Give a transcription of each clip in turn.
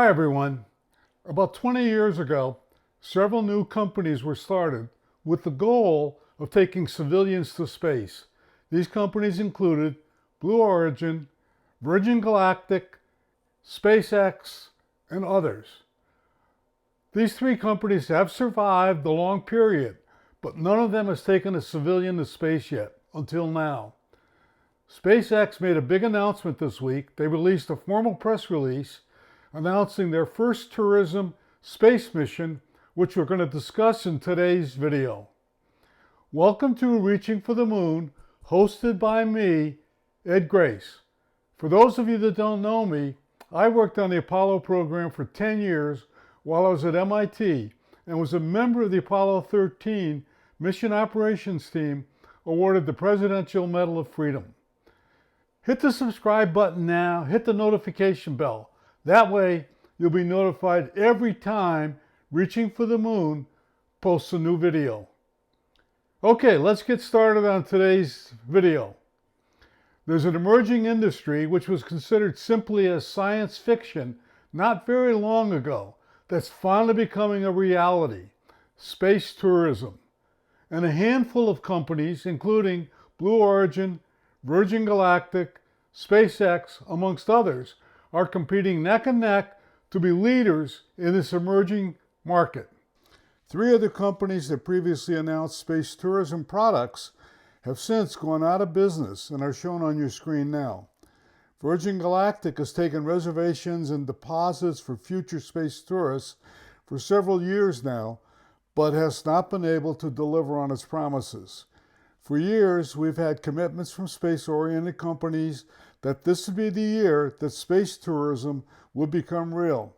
Hi everyone. About 20 years ago, several new companies were started with the goal of taking civilians to space. These companies included Blue Origin, Virgin Galactic, SpaceX, and others. These three companies have survived the long period, but none of them has taken a civilian to space yet, until now. SpaceX made a big announcement this week. They released a formal press release announcing their first tourism space mission, which we're going to discuss in today's video. Welcome to Reaching for the Moon, hosted by me, Ed Grace. For those of you that don't know me, I worked on the Apollo program for 10 years while I was at MIT and was a member of the Apollo 13 mission operations team awarded the Presidential Medal of Freedom. Hit the subscribe button now, hit the notification bell. That way, you'll be notified every time Reaching for the Moon posts a new video. Okay, let's get started on today's video. There's an emerging industry which was considered simply as science fiction not very long ago that's finally becoming a reality: space tourism. And a handful of companies, including Blue Origin, Virgin Galactic, SpaceX, amongst others, are competing neck and neck to be leaders in this emerging market. Three other companies that previously announced space tourism products have since gone out of business and are shown on your screen now. Virgin Galactic has taken reservations and deposits for future space tourists for several years now, but has not been able to deliver on its promises. For years, we've had commitments from space-oriented companies that this would be the year that space tourism would become real.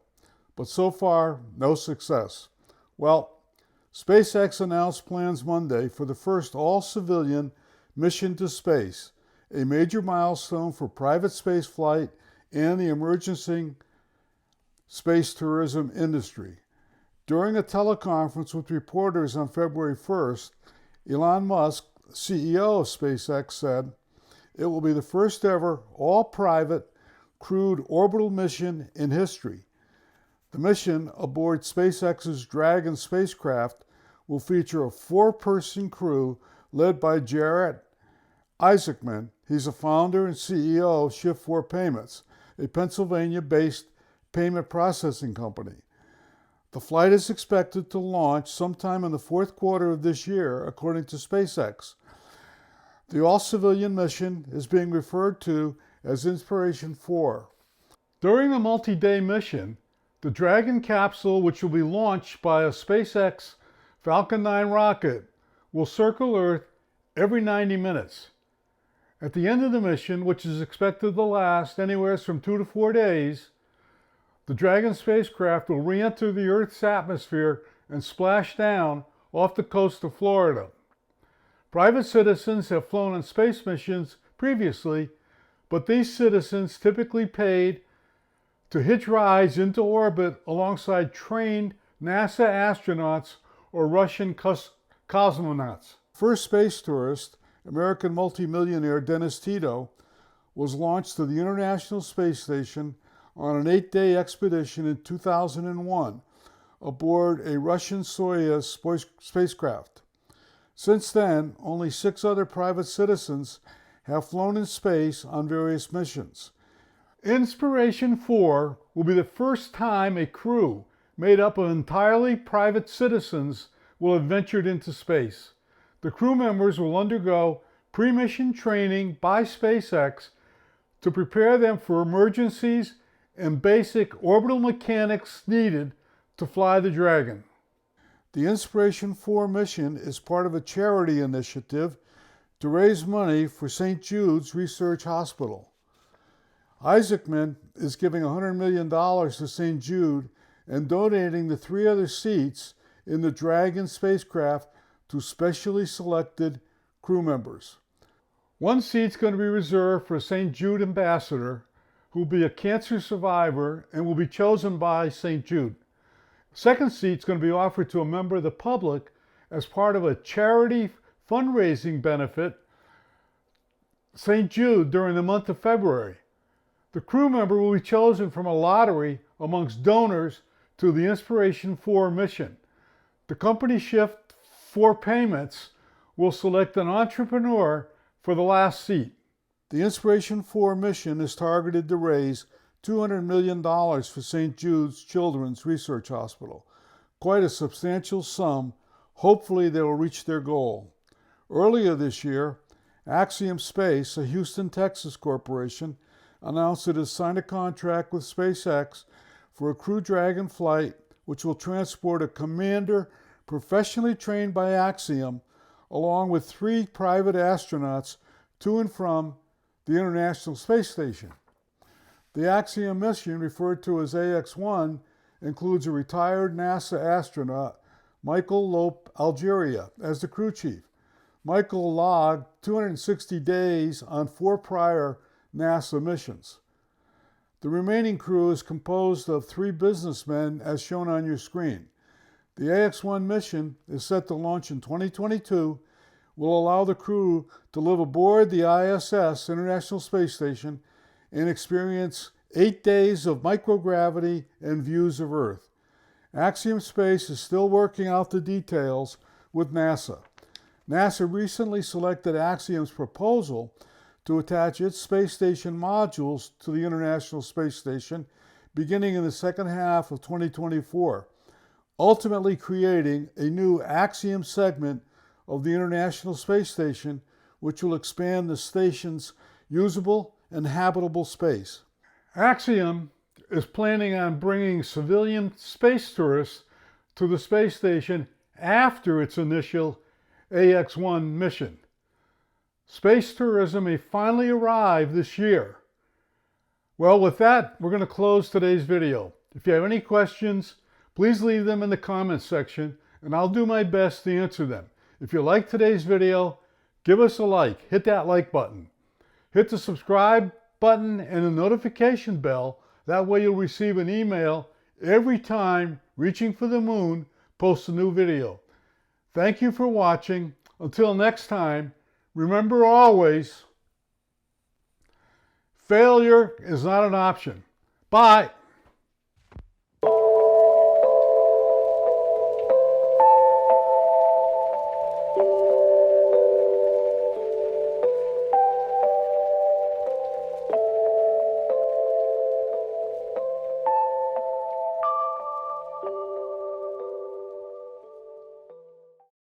But so far, no success. Well, SpaceX announced plans Monday for the first all-civilian mission to space, a major milestone for private spaceflight and the emerging space tourism industry. During a teleconference with reporters on February 1st, Elon Musk, CEO of SpaceX, said it will be the first ever all-private crewed orbital mission in history. The mission aboard SpaceX's Dragon spacecraft will feature a four-person crew led by Jarrett Isaacman. He's a founder and CEO of Shift4 Payments, a Pennsylvania-based payment processing company. The flight is expected to launch sometime in the fourth quarter of this year, according to SpaceX. The all-civilian mission is being referred to as Inspiration4. During the multi-day mission, the Dragon capsule, which will be launched by a SpaceX Falcon 9 rocket, will circle Earth every 90 minutes. At the end of the mission, which is expected to last anywhere from 2 to 4 days, the Dragon spacecraft will re-enter the Earth's atmosphere and splash down off the coast of Florida. Private citizens have flown on space missions previously, but these citizens typically paid to hitch rides into orbit alongside trained NASA astronauts or Russian cosmonauts. First space tourist, American multimillionaire Dennis Tito, was launched to the International Space Station on an 8-day expedition in 2001 aboard a Russian Soyuz spacecraft. Since then, only 6 other private citizens have flown in space on various missions. Inspiration4 will be the first time a crew made up of entirely private citizens will have ventured into space. The crew members will undergo pre-mission training by SpaceX to prepare them for emergencies and basic orbital mechanics needed to fly the Dragon. The Inspiration4 mission is part of a charity initiative to raise money for St. Jude's Research Hospital. Isaacman is giving $100 million to St. Jude and donating the 3 other seats in the Dragon spacecraft to specially selected crew members. One seat's going to be reserved for a St. Jude ambassador who will be a cancer survivor and will be chosen by St. Jude. The second seat's going to be offered to a member of the public as part of a charity fundraising benefit, St. Jude, during the month of February. The crew member will be chosen from a lottery amongst donors to the Inspiration4 mission. The company Shift for Payments will select an entrepreneur for the last seat. The Inspiration4 mission is targeted to raise $200 million for St. Jude's Children's Research Hospital. Quite a substantial sum. Hopefully they will reach their goal. Earlier this year, Axiom Space, a Houston, Texas corporation, announced it has signed a contract with SpaceX for a Crew Dragon flight, which will transport a commander professionally trained by Axiom, along with 3 private astronauts to and from the International Space Station. The Axiom mission, referred to as AX-1, includes a retired NASA astronaut, Michael Lope Algeria, as the crew chief. Michael logged 260 days on 4 prior NASA missions. The remaining crew is composed of 3 businessmen, as shown on your screen. The AX-1 mission is set to launch in 2022, will allow the crew to live aboard the ISS, International Space Station, and experience 8 days of microgravity and views of Earth. Axiom Space is still working out the details with NASA. NASA recently selected Axiom's proposal to attach its space station modules to the International Space Station beginning in the second half of 2024, ultimately creating a new Axiom segment of the International Space Station, which will expand the station's usable and habitable space. Axiom is planning on bringing civilian space tourists to the space station after its initial AX-1 mission. Space tourism may finally arrive this year. Well, with that, we're going to close today's video. If you have any questions, please leave them in the comments section, and I'll do my best to answer them. If you like today's video, give us a like. Hit that like button. Hit the subscribe button and the notification bell. That way you'll receive an email every time Reaching for the Moon posts a new video. Thank you for watching. Until next time, remember always, failure is not an option. Bye.